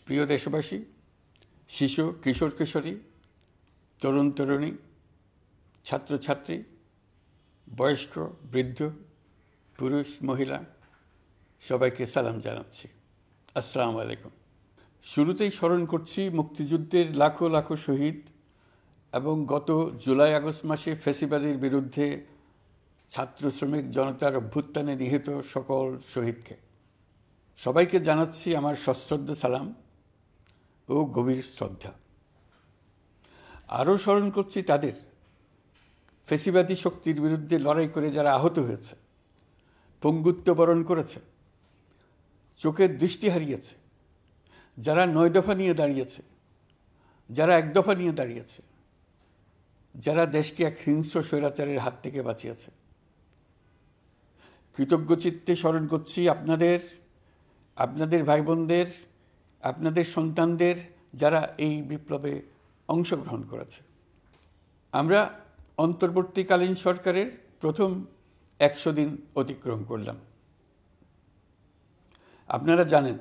প্রিয় দেশবাসী, শিশু কিশোর কিশোরী, তরুণ তরুণী, ছাত্রছাত্রী, বয়স্ক বৃদ্ধ, পুরুষ মহিলা সবাইকে সালাম জানাচ্ছি। আসসালামু আলাইকুম। শুরুতেই স্মরণ করছি মুক্তিযুদ্ধের লাখো লাখো শহীদ এবং গত জুলাই আগস্ট মাসে ফ্যাসিবাদের বিরুদ্ধে ছাত্র শ্রমিক জনতার অভ্যুত্থানে নিহত সকল শহীদকে। সবাইকে জানাচ্ছি আমার সশ্রদ্ধ সালাম ও গভীর শ্রদ্ধা। আরও স্মরণ করছি তাদের, ফ্যাসিবাদী শক্তির বিরুদ্ধে লড়াই করে যারা আহত হয়েছে, পঙ্গুত্ব বরণ করেছে, চোখের দৃষ্টি হারিয়েছে, যারা 9 দফা নিয়ে দাঁড়িয়েছে, যারা 1 দফা নিয়ে দাঁড়িয়েছে, যারা দেশকে এক হিংস্র স্বৈরাচারের হাত থেকে বাঁচিয়েছে। কৃতজ্ঞ চিত্তে স্মরণ করছি আপনাদের ভাই বোনদের, আপনাদের সন্তানদের, যারা এই বিপ্লবে অংশগ্রহণ করেছে। আমরা অন্তর্বর্তীকালীন সরকারের প্রথম 100 দিন অতিক্রম করলাম। আপনারা জানেন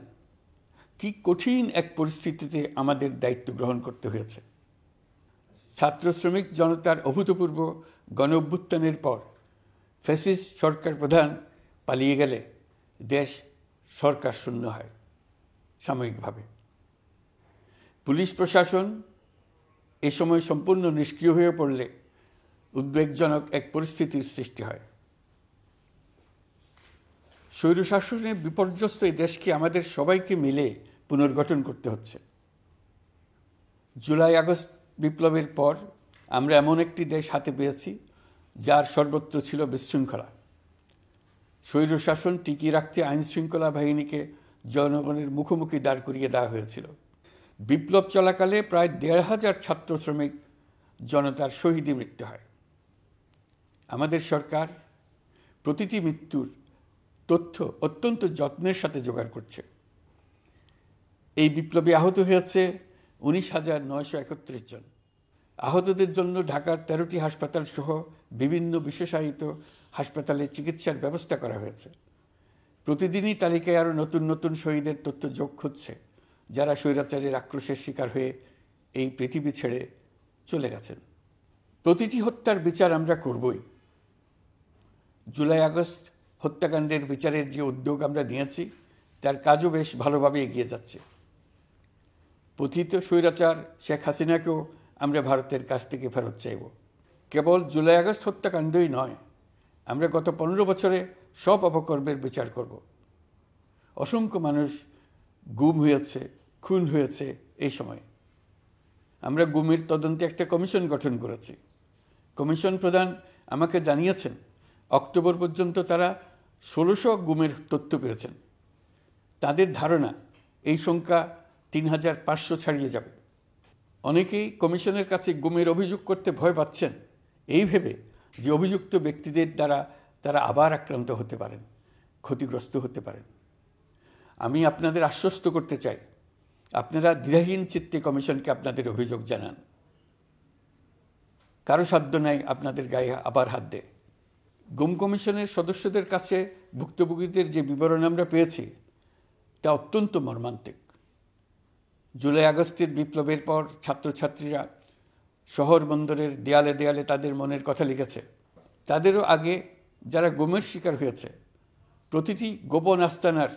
কি কঠিন এক পরিস্থিতিতে আমাদের দায়িত্ব গ্রহণ করতে হয়েছে। ছাত্র শ্রমিক জনতার অভূতপূর্ব গণ অভ্যুত্থানের পর ফ্যাসিস্ট সরকার প্রধান পালিয়ে গেলে দেশ সরকার শূন্য হয় সাময়িকভাবে। পুলিশ প্রশাসন এ সময় সম্পূর্ণ নিষ্ক্রিয় হয়ে পড়লে উদ্বেগজনক এক পরিস্থিতির সৃষ্টি হয়। স্বৈরশাসনে বিপর্যস্ত এই দেশকে আমাদের সবাইকে মিলে পুনর্গঠন করতে হচ্ছে। জুলাই আগস্ট বিপ্লবের পর আমরা এমন একটি দেশ হাতে পেয়েছি যার সর্বত্র ছিল বিশৃঙ্খলা। স্বৈরশাসন টিকিয়ে রাখতে আইনশৃঙ্খলা বাহিনীকে জনগণের মুখোমুখি দাঁড় করিয়ে দেওয়া হয়েছিল। বিপ্লব চলাকালে প্রায় 1,500 ছাত্র শ্রমিক জনতার শহীদে মৃত্যু হয়। আমাদের সরকার প্রতিটি মৃত্যুর তথ্য অত্যন্ত যত্নের সাথে জোগাড় করছে। এই বিপ্লবে আহত হয়েছে 19,931 জন। আহতদের জন্য ঢাকার 13টি হাসপাতাল সহ বিভিন্ন বিশেষায়িত হাসপাতালে চিকিৎসার ব্যবস্থা করা হয়েছে। প্রতিদিনই তালিকায় আরও নতুন নতুন শহীদের তথ্য যোগ হচ্ছে, যারা স্বৈরাচারের আক্রোশের শিকার হয়ে এই পৃথিবী ছেড়ে চলে গেছেন। প্রতিটি হত্যার বিচার আমরা করবই। জুলাই আগস্ট হত্যাকাণ্ডের বিচারের যে উদ্যোগ আমরা নিয়েছি তার কাজও বেশ ভালোভাবে এগিয়ে যাচ্ছে। পতিত স্বৈরাচার শেখ হাসিনাকেও আমরা ভারতের কাছ থেকে ফেরত চাইব। কেবল জুলাই আগস্ট হত্যাকাণ্ডই নয়, আমরা গত 15 বছরে সব অপকর্মের বিচার করব। অসংখ্য মানুষ গুম হয়েছে, খুন হয়েছে। এই সময় আমরা গুমের তদন্তে একটা কমিশন গঠন করেছি। কমিশন প্রধান আমাকে জানিয়েছেন অক্টোবর পর্যন্ত তারা 1600 গুমের তথ্য পেয়েছেন। তাদের ধারণা এই সংখ্যা 3,500 ছাড়িয়ে যাবে। অনেকেই কমিশনের কাছে গুমের অভিযোগ করতে ভয় পাচ্ছেন, এই ভেবে যে অভিযুক্ত ব্যক্তিদের দ্বারা তারা আবার আক্রান্ত হতে পারেন, ক্ষতিগ্রস্ত হতে পারেন। আমি আপনাদের আশ্বস্ত করতে চাই, আপনারা দ্বিধাহীন চিত্তে কমিশনকে আপনাদের অভিযোগ জানান। কারো সাধ্য নাই আপনাদের গায়ে আবার হাত দেয়। গুম কমিশনের সদস্যদের কাছে ভুক্তভোগীদের যে বিবরণ আমরা পেয়েছি তা অত্যন্ত মর্মান্তিক। জুলাই আগস্টের বিপ্লবের পর ছাত্রছাত্রীরা শহর বন্দরের দেয়ালে দেয়ালে তাদের মনের কথা লিখেছে। তাদেরও আগে যারা গুমের শিকার হয়েছে প্রতিটি গোপন আস্তানার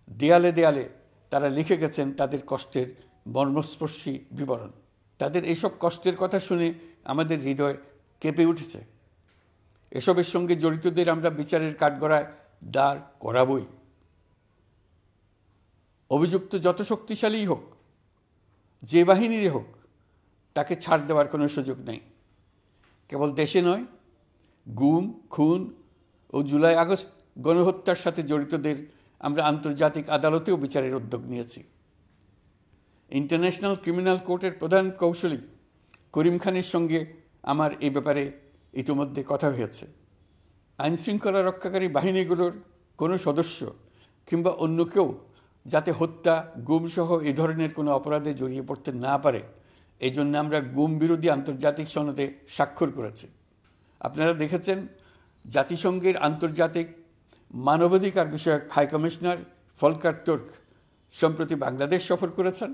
দেয়ালে দেয়ালে তারা লিখে গেছেন তাদের কষ্টের মর্মস্পর্শী বিবরণ। তাদের এইসব কষ্টের কথা শুনে আমাদের হৃদয় কেঁপে উঠেছে। এসবের সঙ্গে জড়িতদের আমরা বিচারের কাঠগড়ায় দাঁড় করাবই। অভিযুক্ত যত শক্তিশালীই হোক, যে বাহিনীরই হোক, তাকে ছাড় দেওয়ার কোনো সুযোগ নেই। কেবল দেশে নয়, গুম, খুন ও জুলাই আগস্ট গণহত্যার সাথে জড়িতদের আমরা আন্তর্জাতিক আদালতেও বিচারের উদ্যোগ নিয়েছি। ইন্টারন্যাশনাল ক্রিমিনাল কোর্টের প্রধান কৌশলী করিম খানের সঙ্গে আমার এই ব্যাপারে ইতিমধ্যে কথা হয়েছে। আইনশৃঙ্খলা রক্ষাকারী বাহিনীগুলোর কোনো সদস্য কিংবা অন্য কেউ যাতে হত্যা, গুমসহ এই ধরনের কোনো অপরাধে জড়িয়ে পড়তে না পারে, এই জন্য আমরা গুম বিরোধী আন্তর্জাতিক সনদে স্বাক্ষর করেছি। আপনারা দেখেছেন জাতিসংঘের আন্তর্জাতিক মানবাধিকার বিষয়ক হাই কমিশনার ফলকার তুর্ক সম্প্রতি বাংলাদেশ সফর করেছেন।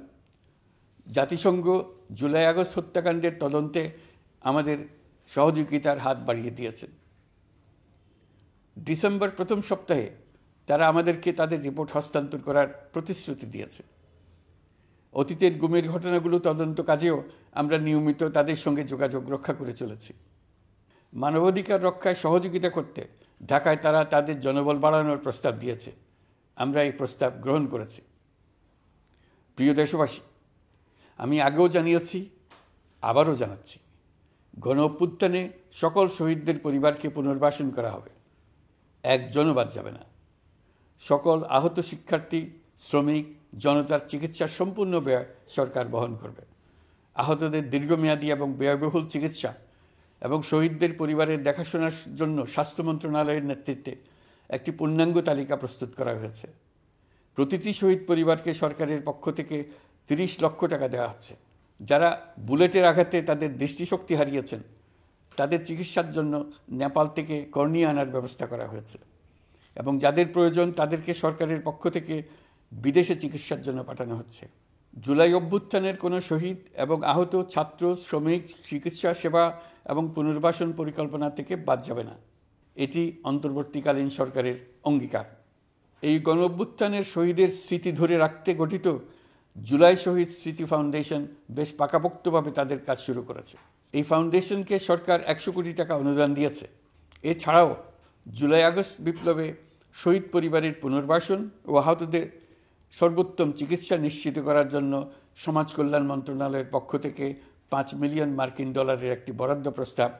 জাতিসংঘ জুলাই আগস্ট হত্যাকাণ্ডের তদন্তে আমাদের সহযোগিতার হাত বাড়িয়ে দিয়েছে। ডিসেম্বর প্রথম সপ্তাহে তারা আমাদেরকে তাদের রিপোর্ট হস্তান্তর করার প্রতিশ্রুতি দিয়েছে। অতীতের গুমের ঘটনাগুলো তদন্ত কাজেও আমরা নিয়মিত তাদের সঙ্গে যোগাযোগ রক্ষা করে চলেছি। মানবাধিকার রক্ষায় সহযোগিতা করতে ঢাকায় তারা তাদের জনবল বাড়ানোর প্রস্তাব দিয়েছে। আমরা এই প্রস্তাব গ্রহণ করেছি। প্রিয় দেশবাসী, আমি আগেও জানিয়েছি, আবারও জানাচ্ছি, গণ অভ্যুত্থানে সকল শহীদদের পরিবারকে পুনর্বাসন করা হবে। একজনও বাদ যাবে না। সকল আহত শিক্ষার্থী, শ্রমিক, জনতার চিকিৎসার সম্পূর্ণ ব্যয় সরকার বহন করবে। আহতদের দীর্ঘমেয়াদী এবং ব্যয়বহুল চিকিৎসা এবং শহীদদের পরিবারের দেখাশোনার জন্য স্বাস্থ্য মন্ত্রণালয়ের নেতৃত্বে একটি পূর্ণাঙ্গ তালিকা প্রস্তুত করা হয়েছে। প্রতিটি শহীদ পরিবারকে সরকারের পক্ষ থেকে 30 লক্ষ টাকা দেওয়া হচ্ছে। যারা বুলেটের আঘাতে তাদের দৃষ্টিশক্তি হারিয়েছেন তাদের চিকিৎসার জন্য নেপাল থেকে কর্নিয়া আনার ব্যবস্থা করা হয়েছে এবং যাদের প্রয়োজন তাদেরকে সরকারের পক্ষ থেকে বিদেশে চিকিৎসার জন্য পাঠানো হচ্ছে। জুলাই অভ্যুত্থানের কোনো শহীদ এবং আহত ছাত্র, শ্রমিক চিকিৎসা সেবা এবং পুনর্বাসন পরিকল্পনা থেকে বাদ যাবে না। এটি অন্তর্বর্তীকালীন সরকারের অঙ্গীকার। এই গণ অভ্যুত্থানের শহীদের স্মৃতি ধরে রাখতে গঠিত জুলাই শহীদ স্মৃতি ফাউন্ডেশন বেশ পাকাপোক্তভাবে তাদের কাজ শুরু করেছে। এই ফাউন্ডেশনকে সরকার 100 কোটি টাকা অনুদান দিয়েছে। এছাড়াও জুলাই আগস্ট বিপ্লবে শহীদ পরিবারের পুনর্বাসন ও আহতদের সর্বোত্তম চিকিৎসা নিশ্চিত করার জন্য সমাজ কল্যাণ মন্ত্রণালয়ের পক্ষ থেকে $5 মিলিয়ন একটি বরাদ্দ প্রস্তাব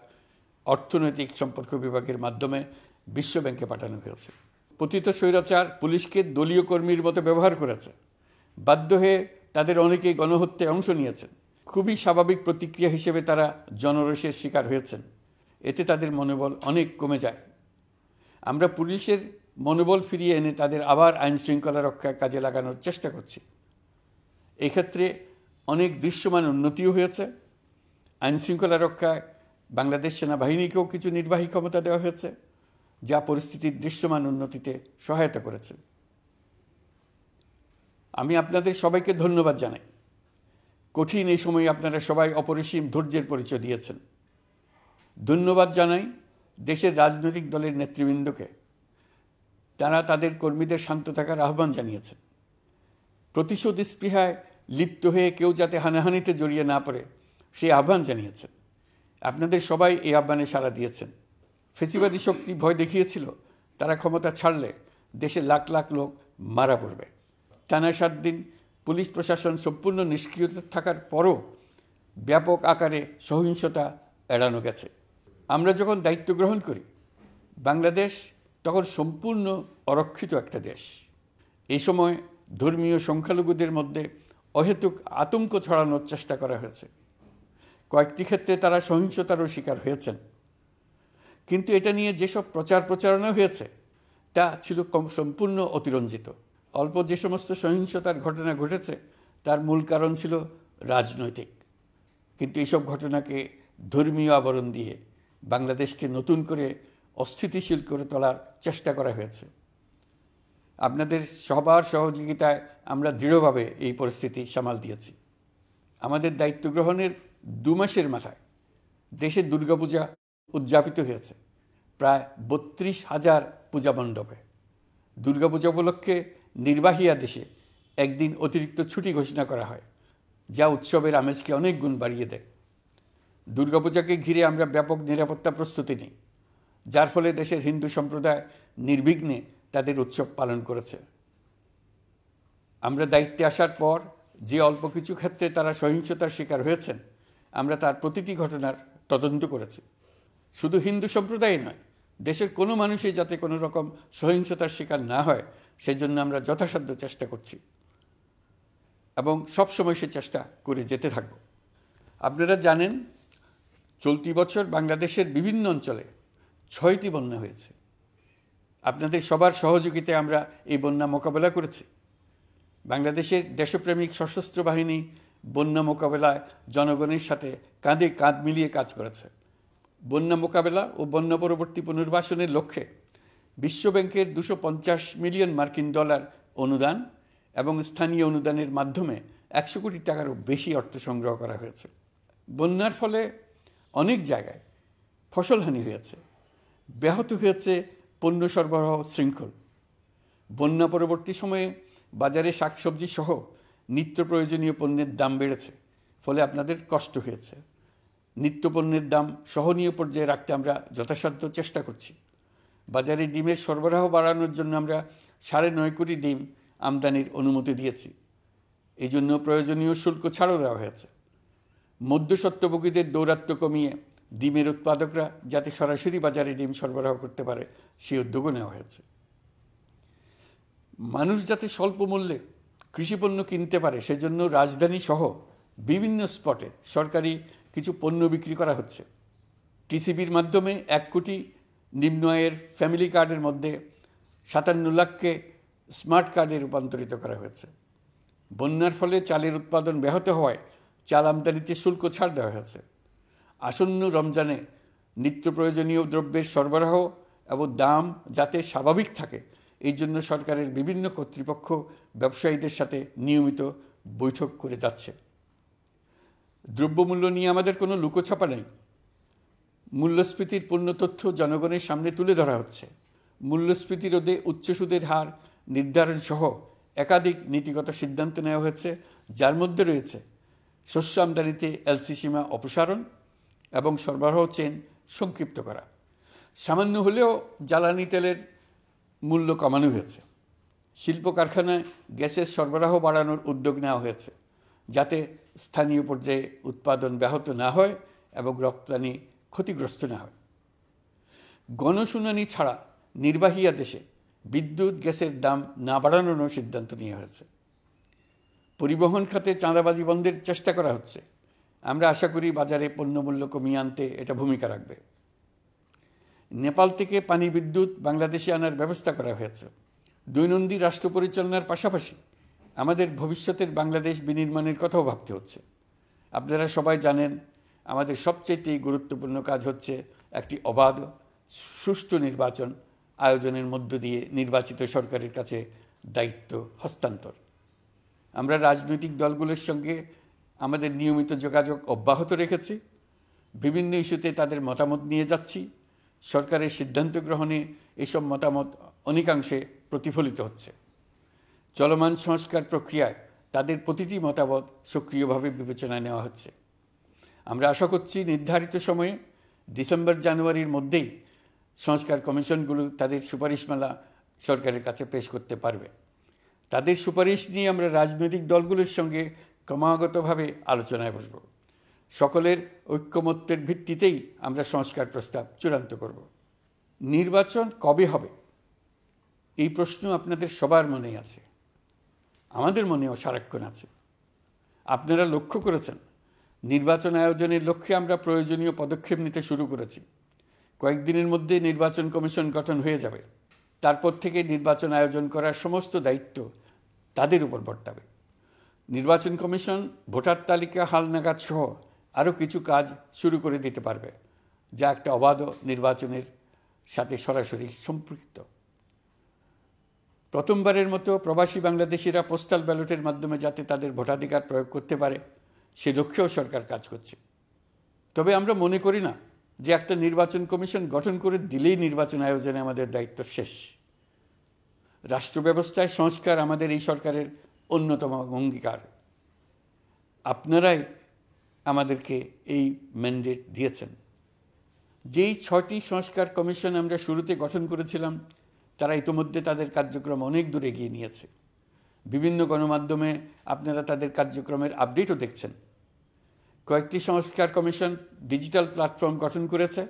অর্থনৈতিক সম্পর্ক বিভাগের মাধ্যমে বিশ্বব্যাংকে পাঠানো হয়েছে। পতিত স্বৈরাচার পুলিশকে দলীয় কর্মীর মতো ব্যবহার করেছে। বাধ্য হয়ে তাদের অনেকেই গণহত্যায় অংশ নিয়েছেন। খুবই স্বাভাবিক প্রতিক্রিয়া হিসেবে তারা জনরোষের শিকার হয়েছেন। এতে তাদের মনোবল অনেক কমে যায়। আমরা পুলিশের মনোবল ফিরিয়ে এনে তাদের আবার আইন শৃঙ্খলা রক্ষায় কাজে লাগানোর চেষ্টা করছি। এক্ষেত্রে অনেক দৃশ্যমান উন্নতিও হয়েছে। আইন শৃঙ্খলা রক্ষায় বাংলাদেশ সেনাবাহিনীকেও কিছু নির্বাহী ক্ষমতা দেওয়া হয়েছে, যা পরিস্থিতির দৃশ্যমান উন্নতিতে সহায়তা করেছে। আমি আপনাদের সবাইকে ধন্যবাদ জানাই। কঠিন এই সময়ে আপনারা সবাই অপরিসীম ধৈর্যের পরিচয় দিয়েছেন। ধন্যবাদ জানাই দেশের রাজনৈতিক দলের নেতৃবৃন্দকে। তারা তাদের কর্মীদের শান্ত থাকার আহ্বান জানিয়েছেন। প্রতিশোধ স্পৃহায় লিপ্ত হয়ে কেউ যাতে হানাহানিতে জড়িয়ে না পড়ে সেই আহ্বান জানিয়েছেন। আপনাদের সবাই এই আহ্বানে সাড়া দিয়েছেন। ফেসিবাদী শক্তি ভয় দেখিয়েছিল তারা ক্ষমতা ছাড়লে দেশে লাখ লাখ লোক মারা পড়বে। টানা 7 দিন পুলিশ প্রশাসন সম্পূর্ণ নিষ্ক্রিয় থাকার পরও ব্যাপক আকারে সহিংসতা এড়ানো গেছে। আমরা যখন দায়িত্ব গ্রহণ করি, বাংলাদেশ তখন সম্পূর্ণ অরক্ষিত একটা দেশ। এই সময় ধর্মীয় সংখ্যালঘুদের মধ্যে অহেতুক আতঙ্ক ছড়ানোর চেষ্টা করা হয়েছে। কয়েকটি ক্ষেত্রে তারা সহিংসতারও শিকার হয়েছেন। কিন্তু এটা নিয়ে যেসব প্রচারণা হয়েছে তা ছিল সম্পূর্ণ অতিরঞ্জিত। অল্প যে সমস্ত সহিংসতার ঘটনা ঘটেছে তার মূল কারণ ছিল রাজনৈতিক। কিন্তু এইসব ঘটনাকে ধর্মীয় আবরণ দিয়ে বাংলাদেশকে নতুন করে অস্থিতিশীল করে তোলার চেষ্টা করা হয়েছে। আপনাদের সবার সহযোগিতায় আমরা দৃঢ়ভাবে এই পরিস্থিতি সামাল দিয়েছি। আমাদের দায়িত্ব গ্রহণের 2 মাসের মাথায় দেশে দুর্গাপূজা উদযাপিত হয়েছে প্রায় 32,000 পূজা মণ্ডপে। দুর্গাপূজা উপলক্ষে নির্বাহী আদেশে একদিন অতিরিক্ত ছুটি ঘোষণা করা হয়, যা উৎসবের আমেজকে অনেক গুণ বাড়িয়ে দেয়। দুর্গাপূজাকে ঘিরে আমরা ব্যাপক নিরাপত্তা প্রস্তুতি নিই, যার ফলে দেশের হিন্দু সম্প্রদায় নির্বিঘ্নে তাদের উৎসব পালন করেছে। আমরা দায়িত্বে আসার পর যে অল্প কিছু ক্ষেত্রে তারা সহিংসতার শিকার হয়েছেন, আমরা তার প্রতিটি ঘটনার তদন্ত করেছি। শুধু হিন্দু সম্প্রদায় নয়, দেশের কোনো মানুষই যাতে কোনো রকম সহিংসতার শিকার না হয় সেই জন্য আমরা যথাসাধ্য চেষ্টা করছি এবং সবসময় সে চেষ্টা করে যেতে থাকব। আপনারা জানেন, চলতি বছর বাংলাদেশের বিভিন্ন অঞ্চলে 6টি বন্যা হয়েছে। আপনাদের সবার সহযোগিতায় আমরা এই বন্যা মোকাবেলা করেছি। বাংলাদেশের দেশপ্রেমিক সশস্ত্র বাহিনী বন্যা মোকাবেলায় জনগণের সাথে কাঁধে কাঁধ মিলিয়ে কাজ করেছে। বন্যা মোকাবেলা ও বন্যা পরবর্তী পুনর্বাসনের লক্ষ্যে বিশ্বব্যাংকের $250 মিলিয়ন অনুদান এবং স্থানীয় অনুদানের মাধ্যমে 100 কোটি টাকারও বেশি অর্থ সংগ্রহ করা হয়েছে। বন্যার ফলে অনেক জায়গায় ফসলহানি হয়েছে, ব্যাহত হয়েছে পণ্য সরবরাহ শৃঙ্খল। বন্যা পরবর্তী সময়ে বাজারে শাকসবজি সহ নিত্য প্রয়োজনীয় পণ্যের দাম বেড়েছে, ফলে আপনাদের কষ্ট হয়েছে। নিত্যপণ্যের দাম সহনীয় পর্যায়ে রাখতে আমরা যথাসাধ্য চেষ্টা করছি। বাজারে ডিমের সরবরাহ বাড়ানোর জন্য আমরা 9.5 কোটি ডিম আমদানির অনুমতি দিয়েছি। এই জন্য প্রয়োজনীয় শুল্ক ছাড়ও দেওয়া হয়েছে। মধ্যস্বত্বভোগীদের দৌরাত্ম্য কমিয়ে ডিমের উৎপাদকরা যাতে সরাসরি বাজারে ডিম সরবরাহ করতে পারে সেই উদ্যোগও নেওয়া হয়েছে। মানুষ যাতে স্বল্প মূল্যে কৃষিপণ্য কিনতে পারে সেজন্য রাজধানী সহ বিভিন্ন স্পটে সরকারি কিছু পণ্য বিক্রি করা হচ্ছে। টিসিবির মাধ্যমে 1 কোটি নিম্ন আয়ের ফ্যামিলি কার্ডের মধ্যে 57 লাখকে স্মার্ট কার্ডে রূপান্তরিত করা হয়েছে। বন্যার ফলে চালের উৎপাদন ব্যাহত হওয়ায় চাল আমদানিতে শুল্ক ছাড় দেওয়া হয়েছে। আসন্ন রমজানে নিত্য প্রয়োজনীয় দ্রব্যের সরবরাহ এবং দাম যাতে স্বাভাবিক থাকে এই জন্য সরকারের বিভিন্ন কর্তৃপক্ষ ব্যবসায়ীদের সাথে নিয়মিত বৈঠক করে যাচ্ছে। দ্রব্যমূল্য নিয়ে আমাদের কোনো লুকোছাপা নেই। মূল্যস্ফীতির পূর্ণ তথ্য জনগণের সামনে তুলে ধরা হচ্ছে। মূল্যস্ফীতি রোধে উচ্চ সুদের হার নির্ধারণ সহ একাধিক নীতিগত সিদ্ধান্ত নেওয়া হয়েছে, যার মধ্যে রয়েছে শস্য আমদানিতে এলসি সীমা অপসারণ এবং সরবরাহ চেইন সংক্ষিপ্ত করা। সামান্য হলেও জ্বালানি তেলের মূল্য কমানো হয়েছে। শিল্প কারখানায় গ্যাসের সরবরাহ বাড়ানোর উদ্যোগ নেওয়া হয়েছে, যাতে স্থানীয় পর্যায়ে উৎপাদন ব্যাহত না হয় এবং রপ্তানি ক্ষতিগ্রস্ত না হয়। গণশুনানি ছাড়া নির্বাহী আদেশে বিদ্যুৎ গ্যাসের দাম না বাড়ানোরও সিদ্ধান্ত নেওয়া হয়েছে। পরিবহন খাতে চাঁদাবাজি বন্ধের চেষ্টা করা হচ্ছে। আমরা আশা করি বাজারে পণ্যমূল্য কমিয়ে আনতে এটা ভূমিকা রাখবে। নেপাল থেকে পানি বিদ্যুৎ বাংলাদেশে আনার ব্যবস্থা করা হয়েছে। দৈনন্দিন রাষ্ট্র পরিচালনার পাশাপাশি আমাদের ভবিষ্যতের বাংলাদেশ বিনির্মাণের কথাও ভাবতে হচ্ছে। আপনারা সবাই জানেন আমাদের সবচেয়ে গুরুত্বপূর্ণ কাজ হচ্ছে একটি অবাধ সুষ্ঠু নির্বাচন আয়োজনের মধ্য দিয়ে নির্বাচিত সরকারের কাছে দায়িত্ব হস্তান্তর। আমরা রাজনৈতিক দলগুলোর সঙ্গে আমাদের নিয়মিত যোগাযোগ অব্যাহত রেখেছি। বিভিন্ন ইস্যুতে তাদের মতামত নিয়ে যাচ্ছি। সরকারের সিদ্ধান্ত গ্রহণে এসব মতামত অনেকাংশে প্রতিফলিত হচ্ছে। চলমান সংস্কার প্রক্রিয়ায় তাদের প্রতিটি মতামত সক্রিয়ভাবে বিবেচনায় নেওয়া হচ্ছে। আমরা আশা করছি নির্ধারিত সময়ে ডিসেম্বর-জানুয়ারির মধ্যেই সংস্কার কমিশনগুলো তাদের সুপারিশমালা সরকারের কাছে পেশ করতে পারবে। তাদের সুপারিশ নিয়ে আমরা রাজনৈতিক দলগুলোর সঙ্গে ক্রমাগতভাবে আলোচনায় বসব। সকলের ঐক্যমত্যের ভিত্তিতেই আমরা সংস্কার প্রস্তাব চূড়ান্ত করব। নির্বাচন কবে হবে এই প্রশ্ন আপনাদের সবার মনেই আছে, আমাদের মনেও সারাক্ষণ আছে। আপনারা লক্ষ্য করেছেন নির্বাচন আয়োজনের লক্ষ্যে আমরা প্রয়োজনীয় পদক্ষেপ নিতে শুরু করেছি। কয়েকদিনের মধ্যে নির্বাচন কমিশন গঠন হয়ে যাবে। তারপর থেকে নির্বাচন আয়োজন করার সমস্ত দায়িত্ব তাদের উপর বর্তাবে। নির্বাচন কমিশন ভোটার তালিকা হালনাগাদ সহ আরও কিছু কাজ শুরু করে দিতে পারবে, যা একটা অবাধ নির্বাচনের সাথে সরাসরি সম্পৃক্ত। প্রথমবারের মতো প্রবাসী বাংলাদেশিরা পোস্টাল ব্যালটের মাধ্যমে যাতে তাদের ভোটাধিকার প্রয়োগ করতে পারে সে লক্ষ্যেও সরকার কাজ করছে। তবে আমরা মনে করি না যে একটা নির্বাচন কমিশন গঠন করে দিলেই নির্বাচন আয়োজনে আমাদের দায়িত্ব শেষ। রাষ্ট্র ব্যবস্থায় সংস্কার আমাদের এই সরকারের অন্যতম অঙ্গীকার। আপনারাই আমাদেরকে এই ম্যান্ডেট দিয়েছেন। যেই 6টি সংস্কার কমিশন আমরা শুরুতে গঠন করেছিলাম তারা ইতোমধ্যে তাদের কার্যক্রম অনেক দূর এগিয়ে নিয়েছে। বিভিন্ন গণমাধ্যমে আপনারা তাদের কার্যক্রমের আপডেটও দেখছেন। কয়েকটি সংস্কার কমিশন ডিজিটাল প্ল্যাটফর্ম গঠন করেছে।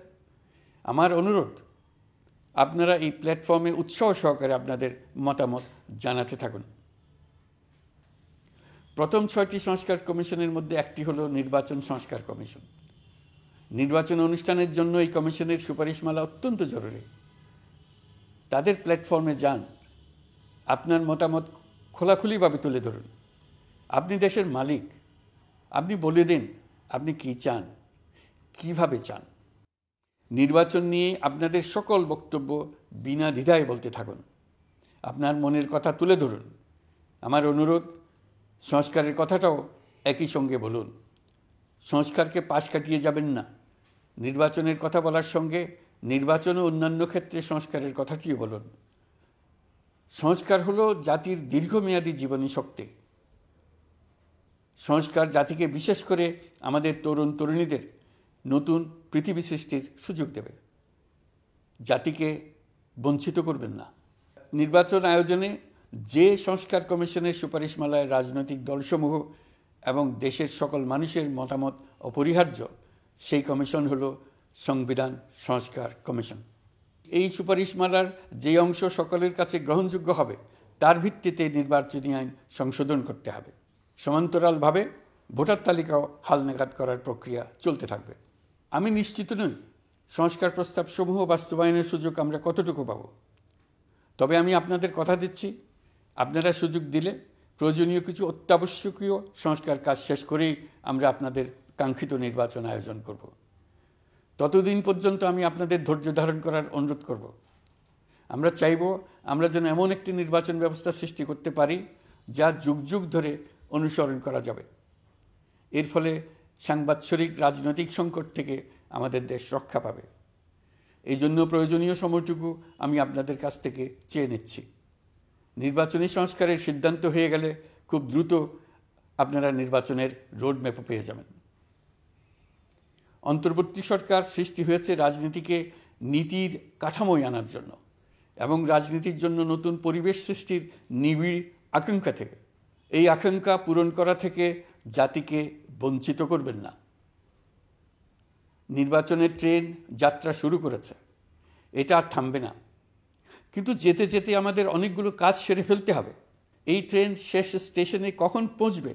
আমার অনুরোধ আপনারা এই প্ল্যাটফর্মে উৎসাহ সহকারে আপনাদের মতামত জানাতে থাকুন। প্রথম 6টি সংস্কার কমিশনের মধ্যে একটি হলো নির্বাচন সংস্কার কমিশন। নির্বাচন অনুষ্ঠানের জন্য এই কমিশনের সুপারিশমালা অত্যন্ত জরুরি। তাদের প্ল্যাটফর্মে যান, আপনার মতামত খোলাখুলিভাবে তুলে ধরুন। আপনি দেশের মালিক, আপনি বলে দিন আপনি কি চান, কিভাবে চান। নির্বাচন নিয়ে আপনাদের সকল বক্তব্য বিনা দ্বিধায় বলতে থাকুন। আপনার মনের কথা তুলে ধরুন। আমার অনুরোধ, সংস্কারের কথাটাও একই সঙ্গে বলুন। সংস্কারকে পাশ কাটিয়ে যাবেন না। নির্বাচনের কথা বলার সঙ্গে নির্বাচন ও অন্যান্য ক্ষেত্রে সংস্কারের কথাটিও বলুন। সংস্কার হলো জাতির দীর্ঘমেয়াদী জীবনী শক্তি। সংস্কার জাতিকে, বিশেষ করে আমাদের তরুণ তরুণীদের নতুন পৃথিবী সৃষ্টির সুযোগ দেবে। জাতিকে বঞ্চিত করবেন না। নির্বাচন আয়োজনে যে সংস্কার কমিশনের সুপারিশমালায় রাজনৈতিক দলসমূহ এবং দেশের সকল মানুষের মতামত অপরিহার্য, সেই কমিশন হলো সংবিধান সংস্কার কমিশন। এই সুপারিশমালার যে অংশ সকলের কাছে গ্রহণযোগ্য হবে তার ভিত্তিতে নির্বাচনী আইন সংশোধন করতে হবে। সমান্তরালভাবে ভোটার তালিকাও হালনাগাদ করার প্রক্রিয়া চলতে থাকবে। আমি নিশ্চিত নই সংস্কার প্রস্তাবসমূহ বাস্তবায়নের সুযোগ আমরা কতটুকু পাব। তবে আমি আপনাদের কথা দিচ্ছি, আপনারা সুযোগ দিলে প্রয়োজনীয় কিছু অত্যাবশ্যকীয় সংস্কার কাজ শেষ করেই আমরা আপনাদের কাঙ্ক্ষিত নির্বাচন আয়োজন করব। ততদিন পর্যন্ত আমি আপনাদের ধৈর্য ধারণ করার অনুরোধ করব। আমরা চাইব আমরা যেন এমন একটি নির্বাচন ব্যবস্থা সৃষ্টি করতে পারি যা যুগ যুগ ধরে অনুসরণ করা যাবে। এর ফলে সাংবৎসরিক রাজনৈতিক সংকট থেকে আমাদের দেশ রক্ষা পাবে। এই জন্য প্রয়োজনীয় সময়টুকু আমি আপনাদের কাছ থেকে চেয়ে নিচ্ছি। নির্বাচনী সংস্কারের সিদ্ধান্ত হয়ে গেলে খুব দ্রুত আপনারা নির্বাচনের রোডম্যাপও পেয়ে যাবেন। অন্তর্বর্তী সরকার সৃষ্টি হয়েছে রাজনীতিকে নীতির কাঠামোয় আনার জন্য এবং রাজনীতির জন্য নতুন পরিবেশ সৃষ্টির নিবিড় আকাঙ্ক্ষা থেকে। এই আকাঙ্ক্ষা পূরণ করা থেকে জাতিকে বঞ্চিত করবেন না। নির্বাচনের ট্রেন যাত্রা শুরু করেছে, এটা আর থামবে না। কিন্তু যেতে যেতে আমাদের অনেকগুলো কাজ সেরে ফেলতে হবে। এই ট্রেন শেষ স্টেশনে কখন পৌঁছবে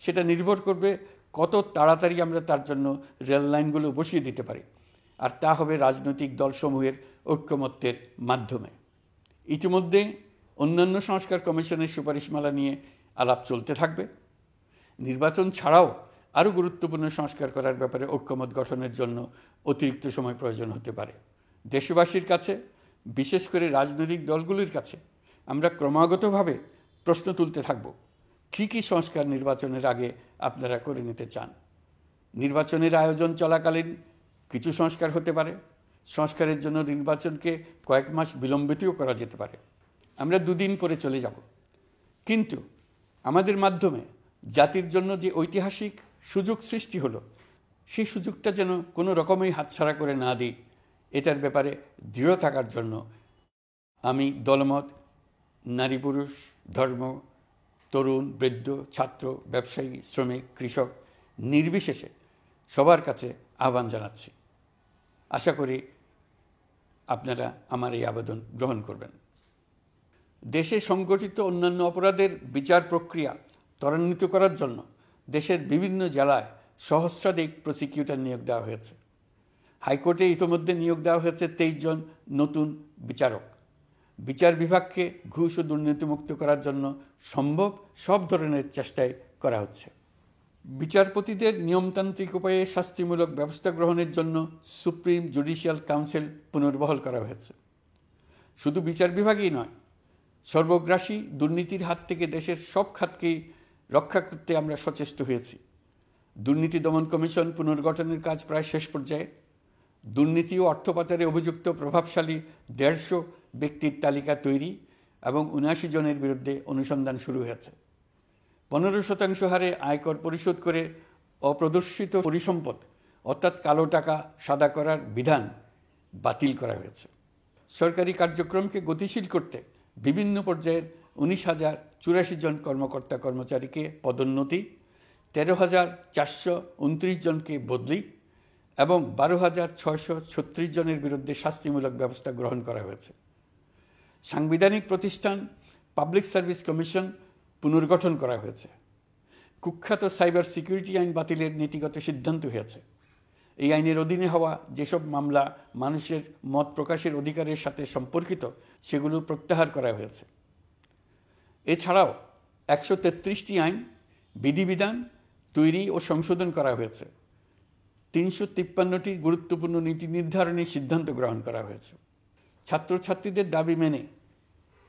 সেটা নির্ভর করবে কত তাড়াতাড়ি আমরা তার জন্য রেল লাইনগুলো বসিয়ে দিতে পারি, আর তা হবে রাজনৈতিক দলসমূহের ঐক্যমত্যের মাধ্যমে। ইতিমধ্যে অন্যান্য সংস্কার কমিশনের সুপারিশমালা নিয়ে আলাপ চলতে থাকবে। নির্বাচন ছাড়াও আরও গুরুত্বপূর্ণ সংস্কার করার ব্যাপারে ঐক্যমত গঠনের জন্য অতিরিক্ত সময় প্রয়োজন হতে পারে। দেশবাসীর কাছে, বিশেষ করে রাজনৈতিক দলগুলির কাছে আমরা ক্রমাগতভাবে প্রশ্ন তুলতে থাকব, কী কী সংস্কার নির্বাচনের আগে আপনারা করে নিতে চান। নির্বাচনের আয়োজন চলাকালীন কিছু সংস্কার হতে পারে। সংস্কারের জন্য নির্বাচনকে কয়েক মাস বিলম্বিতও করা যেতে পারে। আমরা দুদিন পরে চলে যাব, কিন্তু আমাদের মাধ্যমে জাতির জন্য যে ঐতিহাসিক সুযোগ সৃষ্টি হলো, সেই সুযোগটা যেন কোনো রকমই হাতছাড়া করে না দিই, এটার ব্যাপারে দৃঢ় থাকার জন্য আমি দলমত, নারী পুরুষ, ধর্ম, তরুণ, বৃদ্ধ, ছাত্র, ব্যবসায়ী, শ্রমিক, কৃষক নির্বিশেষে সবার কাছে আহ্বান জানাচ্ছি। আশা করি আপনারা আমার এই আবেদন গ্রহণ করবেন। দেশে সংগঠিত অন্যান্য অপরাধের বিচার প্রক্রিয়া ত্বরান্বিত করার জন্য দেশের বিভিন্ন জেলায় সহস্রাধিক প্রসিকিউটর নিয়োগ দেওয়া হয়েছে। হাইকোর্টে ইতিমধ্যে নিয়োগ দেওয়া হয়েছে 23 জন নতুন বিচারক। বিচার বিভাগকে ঘুষ ও দুর্নীতিমুক্ত করার জন্য সম্ভব সব ধরনের চেষ্টাই করা হচ্ছে। বিচারপতিদের নিয়মতান্ত্রিক উপায়ে শাস্তিমূলক ব্যবস্থা গ্রহণের জন্য সুপ্রিম জুডিশিয়াল কাউন্সিল পুনর্বহাল করা হয়েছে। শুধু বিচার বিভাগই নয়, সর্বগ্রাসী দুর্নীতির হাত থেকে দেশের সব খাতকেই রক্ষা করতে আমরা সচেষ্ট হয়েছি। দুর্নীতি দমন কমিশন পুনর্গঠনের কাজ প্রায় শেষ পর্যায়ে। দুর্নীতি ও অর্থ পাচারে অভিযুক্ত প্রভাবশালী 150 ব্যক্তির তালিকা তৈরি এবং 79 জনের বিরুদ্ধে অনুসন্ধান শুরু হয়েছে। 15% হারে আয়কর পরিশোধ করে অপ্রদর্শিত পরিসম্পদ অর্থাৎ কালো টাকা সাদা করার বিধান বাতিল করা হয়েছে। সরকারি কার্যক্রমকে গতিশীল করতে বিভিন্ন পর্যায়ের 19,084 জন কর্মকর্তা কর্মচারীকে পদোন্নতি, 13,429 জনকে বদলি এবং 12,636 জনের বিরুদ্ধে শাস্তিমূলক ব্যবস্থা গ্রহণ করা হয়েছে। সাংবিধানিক প্রতিষ্ঠান পাবলিক সার্ভিস কমিশন পুনর্গঠন করা হয়েছে। কুখ্যাত সাইবার সিকিউরিটি আইন বাতিলের নীতিগত সিদ্ধান্ত হয়েছে। এই আইনের অধীনে হওয়া যেসব মামলা মানুষের মত প্রকাশের অধিকারের সাথে সম্পর্কিত সেগুলো প্রত্যাহার করা হয়েছে। এছাড়াও 133টি আইন বিধিবিধান তৈরি ও সংশোধন করা হয়েছে। 353টি গুরুত্বপূর্ণ নীতি নির্ধারণের সিদ্ধান্ত গ্রহণ করা হয়েছে। ছাত্রছাত্রীদের দাবি মেনে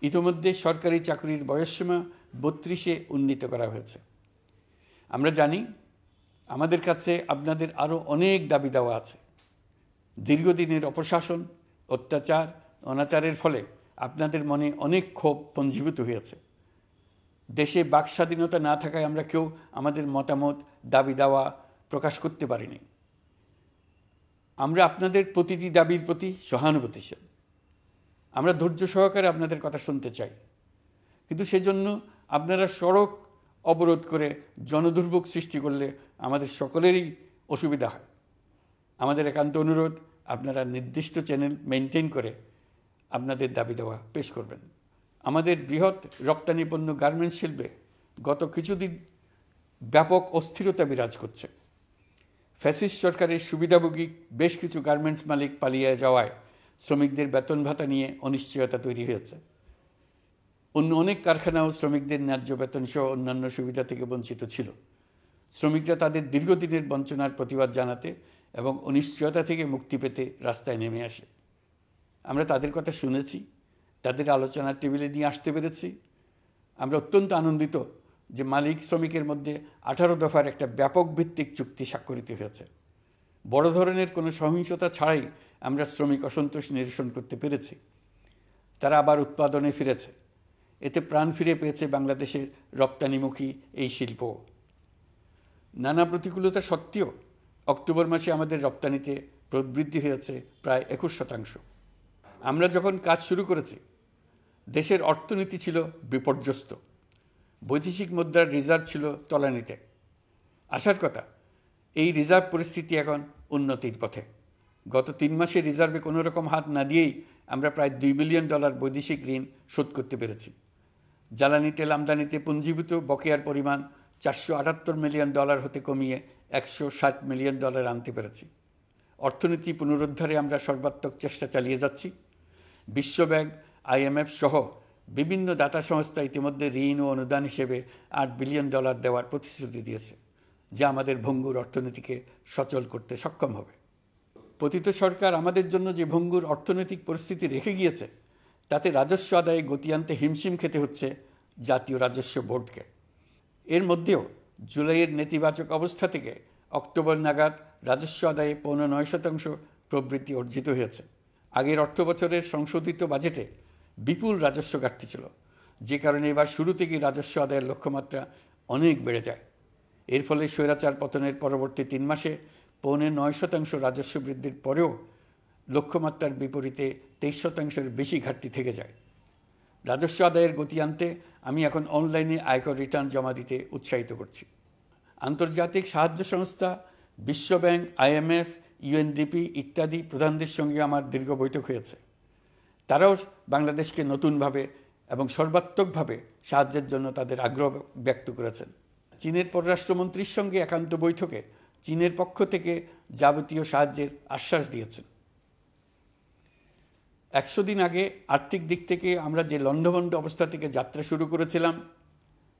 ইতিমধ্যে সরকারি চাকরির বয়সসীমা 32-এ উন্নীত করা হয়েছে। আমরা জানি আমাদের কাছে আপনাদের আরও অনেক দাবি দেওয়া আছে। দীর্ঘদিনের অপশাসন, অত্যাচার, অনাচারের ফলে আপনাদের মনে অনেক ক্ষোভ পঞ্জীভূত হয়েছে। দেশে বাক স্বাধীনতা না থাকায় আমরা কেউ আমাদের মতামত, দাবি দেওয়া প্রকাশ করতে পারিনি। আমরা আপনাদের প্রতিটি দাবির প্রতি সহানুভূতিশীল। আমরা ধৈর্য সহকারে আপনাদের কথা শুনতে চাই, কিন্তু সেজন্য আপনারা সড়ক অবরোধ করে জনদুর্ভোগ সৃষ্টি করলে আমাদের সকলেরই অসুবিধা হয়। আমাদের একান্ত অনুরোধ, আপনারা নির্দিষ্ট চ্যানেল মেনটেন করে আপনাদের দাবি দেওয়া পেশ করবেন। আমাদের বৃহৎ রপ্তানি পণ্য গার্মেন্টস শিল্পে গত কিছুদিন ব্যাপক অস্থিরতা বিরাজ করছে। ফ্যাসিস্ট সরকারের সুবিধাভোগী বেশ কিছু গার্মেন্টস মালিক পালিয়ে যাওয়ায় শ্রমিকদের বেতন ভাতা নিয়ে অনিশ্চয়তা তৈরি হয়েছে। অন্য অনেক কারখানাও শ্রমিকদের ন্যায্য বেতন সহ অন্যান্য সুবিধা থেকে বঞ্চিত ছিল। শ্রমিকরা তাদের দীর্ঘদিনের বঞ্চনার প্রতিবাদ জানাতে এবং অনিশ্চয়তা থেকে মুক্তি পেতে রাস্তায় নেমে আসে। আমরা তাদের কথা শুনেছি, তাদের আলোচনার টেবিলে নিয়ে আসতে পেরেছি। আমরা অত্যন্ত আনন্দিত যে মালিক শ্রমিকের মধ্যে 18 দফার একটা ব্যাপক ভিত্তিক চুক্তি স্বাক্ষরিত হয়েছে। বড় ধরনের কোনো সহিংসতা ছাড়াই আমরা শ্রমিক অসন্তোষ নিরসন করতে পেরেছি। তারা আবার উৎপাদনে ফিরেছে। এতে প্রাণ ফিরে পেয়েছে বাংলাদেশের রপ্তানিমুখী এই শিল্প। নানা প্রতিকূলতা সত্ত্বেও অক্টোবর মাসে আমাদের রপ্তানিতে প্রবৃদ্ধি হয়েছে প্রায় 21%। আমরা যখন কাজ শুরু করেছি দেশের অর্থনীতি ছিল বিপর্যস্ত। বৈদেশিক মুদ্রার রিজার্ভ ছিল তলানিতে। আসার কথা, এই রিজার্ভ পরিস্থিতি এখন উন্নতির পথে। গত 3 মাসে রিজার্ভে কোনো রকম হাত না দিয়েই আমরা প্রায় $2 বিলিয়ন বৈদেশিক ঋণ শোধ করতে পেরেছি। জ্বালানি তেল আমদানিতে পুঞ্জীভূত বকেয়ার পরিমাণ $478 মিলিয়ন হতে কমিয়ে $160 মিলিয়ন আনতে পেরেছি। অর্থনীতি পুনরুদ্ধারে আমরা সর্বাত্মক চেষ্টা চালিয়ে যাচ্ছি। বিশ্বব্যাংক, IMF সহ বিভিন্ন দাতা সংস্থা ইতিমধ্যে ঋণ ও অনুদান হিসেবে $8 বিলিয়ন দেওয়ার প্রতিশ্রুতি দিয়েছে, যা আমাদের ভঙ্গুর অর্থনীতিকে সচল করতে সক্ষম হবে। পতিত সরকার আমাদের জন্য যে ভঙ্গুর অর্থনৈতিক পরিস্থিতি রেখে গিয়েছে, তাতে রাজস্ব আদায়ে গতি আনতে হিমশিম খেতে হচ্ছে জাতীয় রাজস্ব বোর্ডকে। এর মধ্যেও জুলাইয়ের নেতিবাচক অবস্থা থেকে অক্টোবর নাগাদ রাজস্ব আদায়ে 9.9% প্রবৃদ্ধি অর্জিত হয়েছে। আগের অর্থবছরের সংশোধিত বাজেটে বিপুল রাজস্ব ঘাটতি ছিল, যে কারণে এবার শুরু থেকেই রাজস্ব আদায়ের লক্ষ্যমাত্রা অনেক বেড়ে যায়। এর ফলে স্বৈরাচার পতনের পরবর্তী 3 মাসে 9.9% রাজস্ব বৃদ্ধির পরেও লক্ষ্যমাত্রার বিপরীতে 23%-এর বেশি ঘাটতি থেকে যায়। রাজস্ব আদায়ের গতি আনতে আমি এখন অনলাইনে আয়কর রিটার্ন জমা দিতে উৎসাহিত করছি। আন্তর্জাতিক সাহায্য সংস্থা, বিশ্বব্যাংক, IMF, UNDP ইত্যাদি প্রধানদের সঙ্গে আমার দীর্ঘ বৈঠক হয়েছে। তারাও বাংলাদেশকে নতুনভাবে এবং সর্বাত্মকভাবে সাহায্যের জন্য তাদের আগ্রহ ব্যক্ত করেছেন। চীনের পররাষ্ট্রমন্ত্রীর সঙ্গে একান্ত বৈঠকে চীনের পক্ষ থেকে যাবতীয় সাহায্যের আশ্বাস দিয়েছেন। 100 দিন আগে আর্থিক দিক থেকে আমরা যে লণ্ডভণ্ড অবস্থা থেকে যাত্রা শুরু করেছিলাম,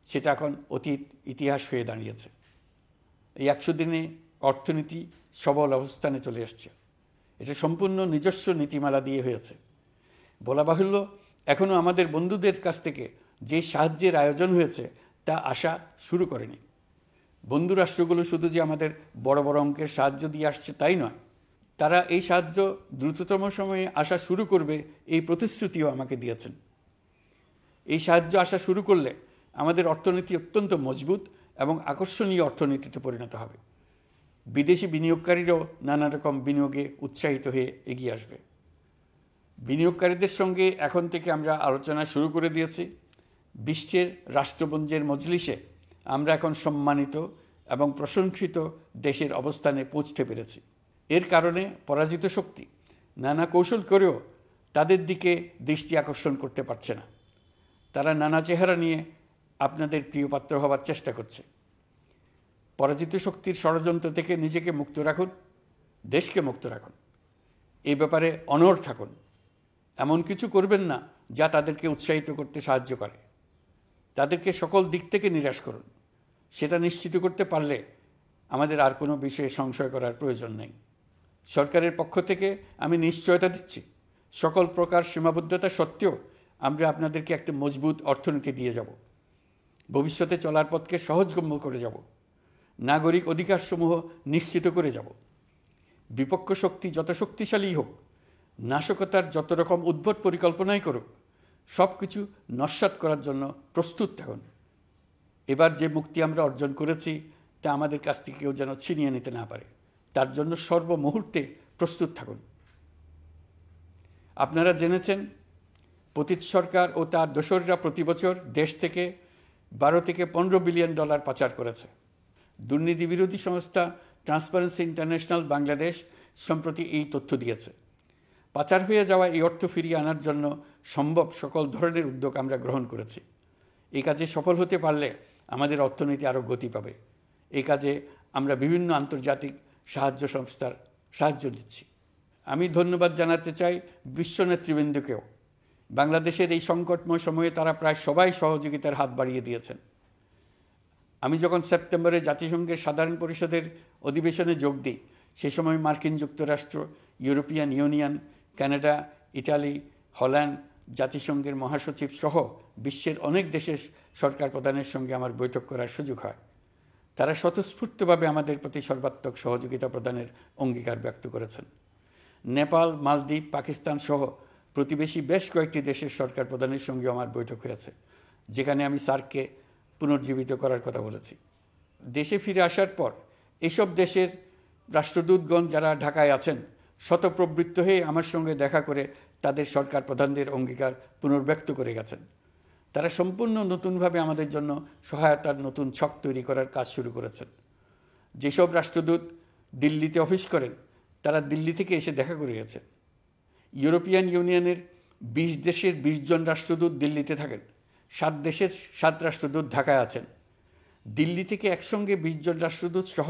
সেটা এখন অতীত ইতিহাস হয়ে দাঁড়িয়েছে। এই 100 দিনে অর্থনীতি সবল অবস্থানে চলে আসছে। এটা সম্পূর্ণ নিজস্ব নীতিমালা দিয়ে হয়েছে। বলা বাহুল্য, এখনও আমাদের বন্ধুদের কাছ থেকে যে সাহায্যের আয়োজন হয়েছে তা আসা শুরু করেনি। বন্ধু রাষ্ট্রগুলো শুধু যে আমাদের বড় বড় অঙ্কের সাহায্য দিয়ে আসছে তাই নয়, তারা এই সাহায্য দ্রুততম সময়ে আসা শুরু করবে এই প্রতিশ্রুতিও আমাকে দিয়েছেন। এই সাহায্য আসা শুরু করলে আমাদের অর্থনীতি অত্যন্ত মজবুত এবং আকর্ষণীয় অর্থনীতিতে পরিণত হবে। বিদেশি বিনিয়োগকারীরাও নানা রকম বিনিয়োগে উৎসাহিত হয়ে এগিয়ে আসবে। বিনিয়োগকারীদের সঙ্গে এখন থেকে আমরা আলোচনা শুরু করে দিয়েছি। বিশ্বের রাষ্ট্রপুঞ্জের মজলিসে আমরা এখন সম্মানিত এবং প্রশংসিত দেশের অবস্থানে পৌঁছতে পেরেছি। এর কারণে পরাজিত শক্তি নানা কৌশল করেও তাদের দিকে দৃষ্টি আকর্ষণ করতে পারছে না। তারা নানা চেহারা নিয়ে আপনাদের প্রিয়পাত্র হওয়ার চেষ্টা করছে। পরাজিত শক্তির ষড়যন্ত্র থেকে নিজেকে মুক্ত রাখুন, দেশকে মুক্ত রাখুন। এই ব্যাপারে অনড় থাকুন। এমন কিছু করবেন না যা তাদেরকে উৎসাহিত করতে সাহায্য করে। তাদেরকে সকল দিক থেকে নিরাশ করুন। সেটা নিশ্চিত করতে পারলে আমাদের আর কোনো বিষয়ে সংশয় করার প্রয়োজন নেই। সরকারের পক্ষ থেকে আমি নিশ্চয়তা দিচ্ছি, সকল প্রকার সীমাবদ্ধতা সত্ত্বেও আমরা আপনাদেরকে একটা মজবুত অর্থনীতি দিয়ে যাব। ভবিষ্যতে চলার পথকে সহজগম্য করে যাব, নাগরিক অধিকারসমূহ নিশ্চিত করে যাব। বিপক্ষ শক্তি যত শক্তিশালী হোক, নাশকতার যত রকম উদ্ভট পরিকল্পনাই করুক, সব কিছু নস্যাৎ করার জন্য প্রস্তুত থাকুন। এবার যে মুক্তি আমরা অর্জন করেছি তা আমাদের কাছ থেকে কেউ যেন ছিনিয়ে নিতে না পারে, তার জন্য সর্বমুহূর্তে প্রস্তুত থাকুন। আপনারা জেনেছেন পতিত সরকার ও তার দোসররা প্রতি বছর দেশ থেকে 12 থেকে 15 বিলিয়ন ডলার পাচার করেছে। দুর্নীতি বিরোধী সংস্থা ট্রান্সপারেন্সি ইন্টারন্যাশনাল বাংলাদেশ সম্প্রতি এই তথ্য দিয়েছে। পাচার হয়ে যাওয়া এই অর্থ ফিরিয়ে আনার জন্য সম্ভব সকল ধরনের উদ্যোগ আমরা গ্রহণ করেছি। এই কাজে সফল হতে পারলে আমাদের অর্থনীতি আরও গতি পাবে। এই কাজে আমরা বিভিন্ন আন্তর্জাতিক সাহায্য সংস্থার সাহায্য দিচ্ছি। আমি ধন্যবাদ জানাতে চাই বিশ্ব নেতৃবৃন্দকেও। বাংলাদেশের এই সংকটময় সময়ে তারা প্রায় সবাই সহযোগিতার হাত বাড়িয়ে দিয়েছেন। আমি যখন সেপ্টেম্বরে জাতিসংঘের সাধারণ পরিষদের অধিবেশনে যোগ দিই, সে সময় মার্কিন যুক্তরাষ্ট্র, European Union, Canada, Italy, Holland, জাতিসংঘের মহাসচিব সহ বিশ্বের অনেক দেশের সরকার প্রধানের সঙ্গে আমার বৈঠক করার সুযোগ হয়। তারা স্বতঃস্ফূর্তভাবে আমাদের প্রতি সর্বাত্মক সহযোগিতা প্রদানের অঙ্গীকার ব্যক্ত করেছেন। নেপাল, মালদ্বীপ, পাকিস্তান সহ প্রতিবেশী বেশ কয়েকটি দেশের সরকার প্রধানের সঙ্গে আমার বৈঠক হয়েছে, যেখানে আমি সার্ককে পুনর্জীবিত করার কথা বলেছি। দেশে ফিরে আসার পর এসব দেশের রাষ্ট্রদূতগণ যারা ঢাকায় আছেন, স্বতঃপ্রবৃত্ত হয়ে আমার সঙ্গে দেখা করে তাদের সরকার প্রধানদের অঙ্গীকার পুনর্ব্যক্ত করে গেছেন। তারা সম্পূর্ণ নতুনভাবে আমাদের জন্য সহায়তার নতুন ছক তৈরি করার কাজ শুরু করেছেন। যেসব রাষ্ট্রদূত দিল্লিতে অফিস করেন, তারা দিল্লি থেকে এসে দেখা করে গেছেন। ইউরোপিয়ান ইউনিয়নের 20 দেশের 20 জন রাষ্ট্রদূত দিল্লিতে থাকেন, 7 দেশের 7 রাষ্ট্রদূত ঢাকায় আছেন। দিল্লি থেকে একসঙ্গে 20 জন রাষ্ট্রদূত সহ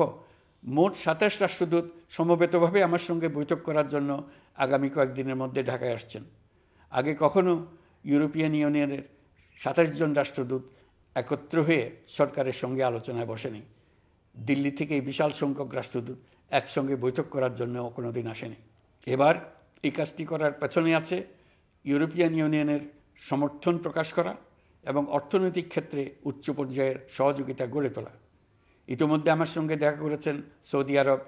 মোট 27 রাষ্ট্রদূত সমবেতভাবে আমার সঙ্গে বৈঠক করার জন্য আগামী কয়েকদিনের মধ্যে ঢাকায় আসছেন। আগে কখনো ইউরোপিয়ান ইউনিয়নের 27 জন রাষ্ট্রদূত একত্র হয়ে সরকারের সঙ্গে আলোচনায় বসেনি। দিল্লি থেকে এই বিশাল সংখ্যক রাষ্ট্রদূত একসঙ্গে বৈঠক করার জন্য কোনো দিন আসেনি। এবার এই কাজটি করার পেছনে আছে ইউরোপিয়ান ইউনিয়নের সমর্থন প্রকাশ করা এবং অর্থনৈতিক ক্ষেত্রে উচ্চ পর্যায়ের সহযোগিতা গড়ে তোলা। ইতিমধ্যে আমার সঙ্গে দেখা করেছেন সৌদি আরব,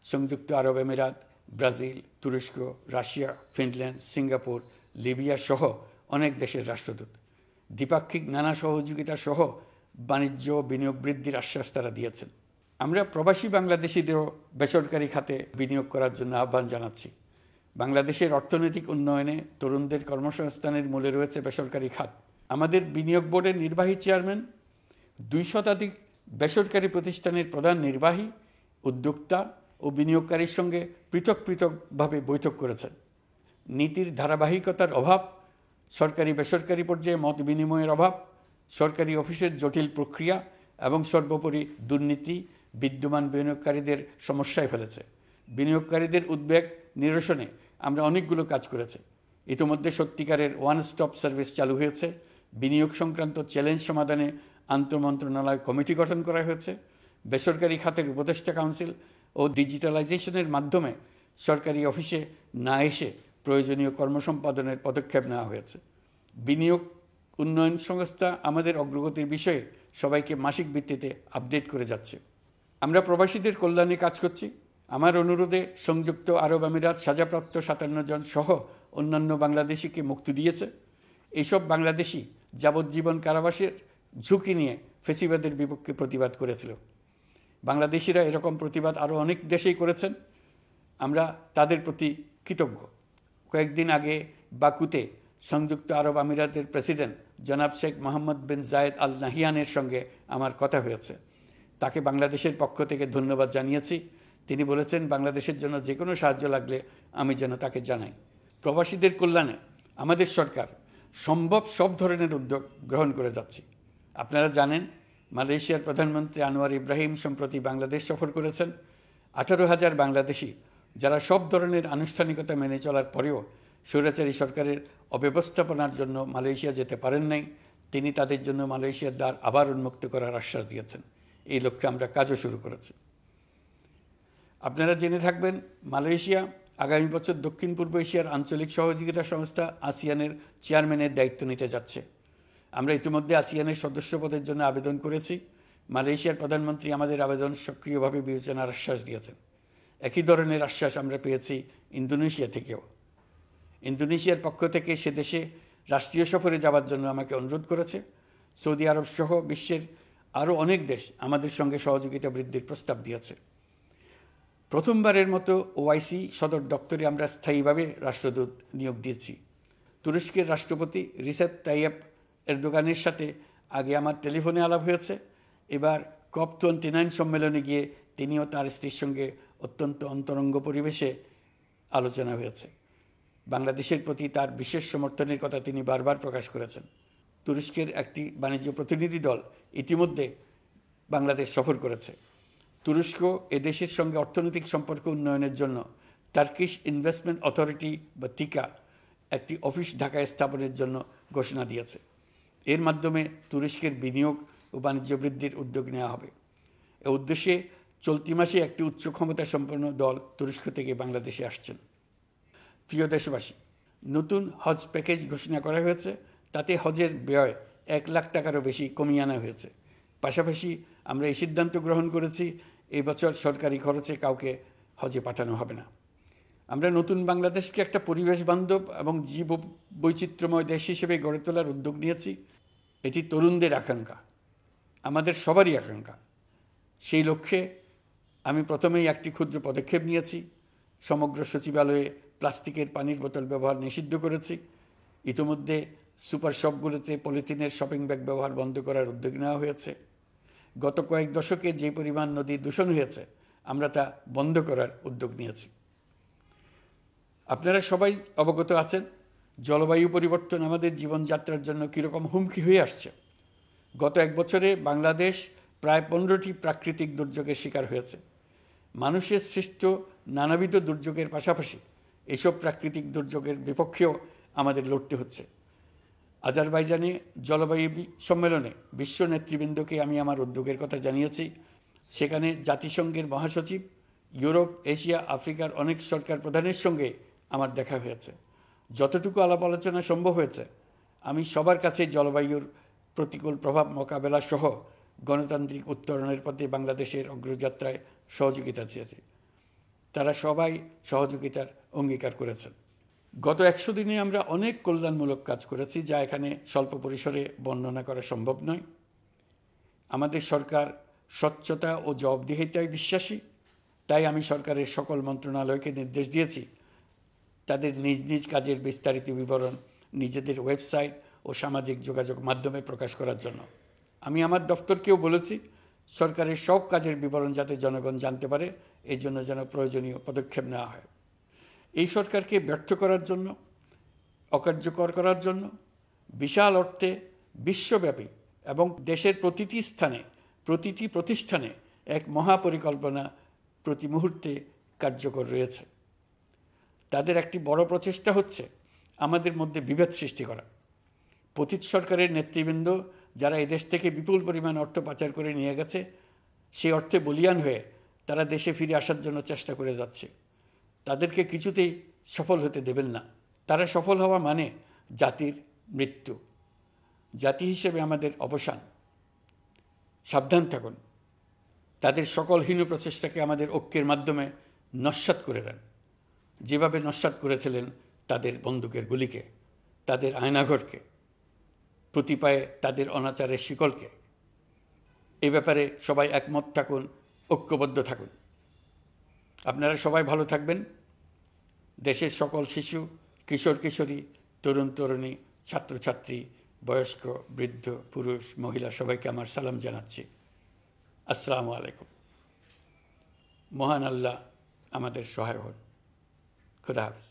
সংযুক্ত আরব আমিরাত, ব্রাজিল, তুরস্ক, রাশিয়া, ফিনল্যান্ড, সিঙ্গাপুর, লিবিয়া সহ অনেক দেশের রাষ্ট্রদূত। দ্বিপাক্ষিক নানা সহযোগিতা সহ বাণিজ্য বিনিয়োগ বৃদ্ধির আশ্বাস তারা দিয়েছেন। আমরা প্রবাসী বাংলাদেশিদেরও বেসরকারি খাতে বিনিয়োগ করার জন্য আহ্বান জানাচ্ছি। বাংলাদেশের অর্থনৈতিক উন্নয়নে তরুণদের কর্মসংস্থানের মূলে রয়েছে বেসরকারি খাত। আমাদের বিনিয়োগ বোর্ডের নির্বাহী চেয়ারম্যান 2 শতাধিক বেসরকারি প্রতিষ্ঠানের প্রধান নির্বাহী, উদ্যোক্তা ও বিনিয়োগকারীর সঙ্গে পৃথক পৃথকভাবে বৈঠক করেছেন। নীতির ধারাবাহিকতার অভাব, সরকারি বেসরকারি পর্যায়ে মত বিনিময়ের অভাব, সরকারি অফিসের জটিল প্রক্রিয়া এবং সর্বোপরি দুর্নীতি বিদ্যমান বিনিয়োগকারীদের সমস্যায় ফেলেছে। বিনিয়োগকারীদের উদ্বেগ নিরসনে আমরা অনেকগুলো কাজ করেছি। ইতিমধ্যে সত্যিকারের ওয়ান স্টপ সার্ভিস চালু হয়েছে। বিনিয়োগ সংক্রান্ত চ্যালেঞ্জ সমাধানে আন্তঃমন্ত্রণালয় কমিটি গঠন করা হয়েছে। বেসরকারি খাতের উপদেষ্টা কাউন্সিল ও ডিজিটালাইজেশনের মাধ্যমে সরকারি অফিসে না এসে প্রয়োজনীয় কর্মসম্পাদনের পদক্ষেপ নেওয়া হয়েছে। বিনিয়োগ উন্নয়ন সংস্থা আমাদের অগ্রগতির বিষয়ে সবাইকে মাসিক ভিত্তিতে আপডেট করে যাচ্ছে। আমরা প্রবাসীদের কল্যাণে কাজ করছি। আমার অনুরোধে সংযুক্ত আরব আমিরাত সাজাপ্রাপ্ত 57 জন সহ অন্যান্য বাংলাদেশিকে মুক্তি দিয়েছে। এইসব বাংলাদেশি যাবজ্জীবন কারাবাসের ঝুঁকি নিয়ে ফেসিবাদের বিপক্ষে প্রতিবাদ করেছিল। বাংলাদেশিরা এরকম প্রতিবাদ আরও অনেক দেশেই করেছেন। আমরা তাদের প্রতি কৃতজ্ঞ। কয়েকদিন আগে বাকুতে সংযুক্ত আরব আমিরাতের প্রেসিডেন্ট জনাব শেখ মোহাম্মদ বিন জায়েদ আল নাহিয়ানের সঙ্গে আমার কথা হয়েছে। তাকে বাংলাদেশের পক্ষ থেকে ধন্যবাদ জানিয়েছি। তিনি বলেছেন বাংলাদেশের জন্য যে কোনো সাহায্য লাগলে আমি যেন তাকে জানাই। প্রবাসীদের কল্যাণে আমাদের সরকার সম্ভব সব ধরনের উদ্যোগ গ্রহণ করে যাচ্ছে। আপনারা জানেন মালয়েশিয়ার প্রধানমন্ত্রী আনোয়ার ইব্রাহিম সম্প্রতি বাংলাদেশ সফর করেছেন। 18,000 বাংলাদেশি যারা সব ধরনের আনুষ্ঠানিকতা মেনে চলার পরেও স্বৈরাচারী সরকারের অব্যবস্থাপনার জন্য মালয়েশিয়া যেতে পারেন নাই, তিনি তাদের জন্য মালয়েশিয়ার দ্বার আবার উন্মুক্ত করার আশ্বাস দিয়েছেন। এই লক্ষ্যে আমরা কাজও শুরু করেছি। আপনারা জেনে থাকবেন মালয়েশিয়া আগামী বছর দক্ষিণ পূর্ব এশিয়ার আঞ্চলিক সহযোগিতা সংস্থা আসিয়ানের চেয়ারম্যানের দায়িত্ব নিতে যাচ্ছে। আমরা ইতিমধ্যে আসিয়ানের সদস্যপদের জন্য আবেদন করেছি। মালয়েশিয়ার প্রধানমন্ত্রী আমাদের আবেদন সক্রিয়ভাবে বিবেচনার আশ্বাস দিয়েছেন। একই ধরনের আশ্বাস আমরা পেয়েছি ইন্দোনেশিয়া থেকেও। ইন্দোনেশিয়ার পক্ষ থেকে সে দেশে রাষ্ট্রীয় সফরে যাওয়ার জন্য আমাকে অনুরোধ করেছে। সৌদি আরব সহ বিশ্বের আরও অনেক দেশ আমাদের সঙ্গে সহযোগিতা বৃদ্ধির প্রস্তাব দিয়েছে। প্রথমবারের মতো ওআইসি সদর দপ্তরে আমরা স্থায়ীভাবে রাষ্ট্রদূত নিয়োগ দিয়েছি। তুরস্কের রাষ্ট্রপতি রিসেপ তাইয়েপ এরদোগানের সাথে আগে আমার টেলিফোনে আলাপ হয়েছে। এবার COP29 সম্মেলনে গিয়ে তিনিও তার স্ত্রীর সঙ্গে অত্যন্ত অন্তরঙ্গ পরিবেশে আলোচনা হয়েছে। বাংলাদেশের প্রতি তার বিশেষ সমর্থনের কথা তিনি বারবার প্রকাশ করেছেন। তুরস্কের একটি বাণিজ্য প্রতিনিধি দল ইতিমধ্যে বাংলাদেশ সফর করেছে। তুরস্ক এদেশের সঙ্গে অর্থনৈতিক সম্পর্ক উন্নয়নের জন্য টার্কিশ ইনভেস্টমেন্ট অথরিটি বা তিকা একটি অফিস ঢাকায় স্থাপনের জন্য ঘোষণা দিয়েছে। এর মাধ্যমে তুরস্কের বিনিয়োগ ও বাণিজ্য বৃদ্ধির উদ্যোগ নেওয়া হবে। এ উদ্দেশ্যে চলতি মাসে একটি উচ্চ ক্ষমতা সম্পন্ন দল তুরস্ক থেকে বাংলাদেশে আসছেন। প্রিয় দেশবাসী, নতুন হজ প্যাকেজ ঘোষণা করা হয়েছে। তাতে হজের ব্যয় 1 লাখ টাকারও বেশি কমিয়ে আনা হয়েছে। পাশাপাশি আমরা এই সিদ্ধান্ত গ্রহণ করেছি, এই বছর সরকারি খরচে কাউকে হজে পাঠানো হবে না। আমরা নতুন বাংলাদেশকে একটা পরিবেশ বান্ধব এবং জীব বৈচিত্র্যময় দেশ হিসেবে গড়ে তোলার উদ্যোগ নিয়েছি। এটি তরুণদের আকাঙ্ক্ষা, আমাদের সবারই আকাঙ্ক্ষা। সেই লক্ষ্যে আমি প্রথমেই একটি ক্ষুদ্র পদক্ষেপ নিয়েছি। সমগ্র সচিবালয়ে প্লাস্টিকের পানির বোতল ব্যবহার নিষিদ্ধ করেছি। ইতিমধ্যে সুপার শপগুলোতে পলিথিনের শপিং ব্যাগ ব্যবহার বন্ধ করার উদ্যোগ নেওয়া হয়েছে। গত কয়েক দশকে যে পরিমাণ নদী দূষণ হয়েছে, আমরা তা বন্ধ করার উদ্যোগ নিয়েছি। আপনারা সবাই অবগত আছেন, জলবায়ু পরিবর্তন আমাদের জীবনযাত্রার জন্য কীরকম হুমকি হয়ে আসছে। গত 1 বছরে বাংলাদেশ প্রায় 15টি প্রাকৃতিক দুর্যোগের শিকার হয়েছে। মানুষের সৃষ্ট নানাবিধ দুর্যোগের পাশাপাশি এসব প্রাকৃতিক দুর্যোগের বিপক্ষেও আমাদের লড়তে হচ্ছে। আজারবাইজানে জলবায়ু সম্মেলনে বিশ্ব নেতৃবৃন্দকে আমি আমার উদ্যোগের কথা জানিয়েছি। সেখানে জাতিসংঘের মহাসচিব, ইউরোপ, এশিয়া, আফ্রিকার অনেক সরকার প্রধানের সঙ্গে আমার দেখা হয়েছে। যতটুকু আলাপ আলোচনা সম্ভব হয়েছে, আমি সবার কাছে জলবায়ুর প্রতিকূল প্রভাব মোকাবেলা সহ গণতান্ত্রিক উত্তরণের পথে বাংলাদেশের অগ্রযাত্রায় সহযোগিতা চেয়েছি। তারা সবাই সহযোগিতার অঙ্গীকার করেছেন। গত 100 দিনে আমরা অনেক কল্যাণমূলক কাজ করেছি, যা এখানে স্বল্প পরিসরে বর্ণনা করা সম্ভব নয়। আমাদের সরকার স্বচ্ছতা ও জবাবদিহিতায় বিশ্বাসী। তাই আমি সরকারের সকল মন্ত্রণালয়কে নির্দেশ দিয়েছি তাদের নিজ নিজ কাজের বিস্তারিত বিবরণ নিজেদের ওয়েবসাইট ও সামাজিক যোগাযোগ মাধ্যমে প্রকাশ করার জন্য। আমি আমার দপ্তরকেও বলেছি সরকারের সব কাজের বিবরণ যাতে জনগণ জানতে পারে, এই জন্য যেন প্রয়োজনীয় পদক্ষেপ নেওয়া হয়। এই সরকারকে ব্যর্থ করার জন্য, অকার্যকর করার জন্য বিশাল অর্থে বিশ্বব্যাপী এবং দেশের প্রতিটি স্থানে, প্রতিটি প্রতিষ্ঠানে এক মহাপরিকল্পনা প্রতি মুহূর্তে কার্যকর রয়েছে। তাদের একটি বড় প্রচেষ্টা হচ্ছে আমাদের মধ্যে বিভেদ সৃষ্টি করা। পতিত সরকারের নেতৃবৃন্দ যারা এদেশ থেকে বিপুল পরিমাণ অর্থ পাচার করে নিয়ে গেছে, সেই অর্থে বলীয়ান হয়ে তারা দেশে ফিরে আসার জন্য চেষ্টা করে যাচ্ছে। তাদেরকে কিছুতেই সফল হতে দেবেন না। তারা সফল হওয়া মানে জাতির মৃত্যু, জাতি হিসেবে আমাদের অবসান। সাবধান থাকুন। তাদের সকল হীন প্রচেষ্টাকে আমাদের ঐক্যের মাধ্যমে নস্যাৎ করে দেন, যেভাবে নস্যাৎ করেছিলেন তাদের বন্দুকের গুলিকে, তাদের আয়নাঘরকে, প্রতি পায়ে তাদের অনাচারের শিকলকে। এ ব্যাপারে সবাই একমত থাকুন, ঐক্যবদ্ধ থাকুন। আপনারা সবাই ভালো থাকবেন। দেশের সকল শিশু, কিশোর কিশোরী, তরুণ তরুণী, ছাত্রছাত্রী, বয়স্ক, বৃদ্ধ, পুরুষ, মহিলা সবাইকে আমার সালাম জানাচ্ছি। আসসালামু আলাইকুম। মহান আল্লাহ আমাদের সহায় হন। খুদা হাফেজ।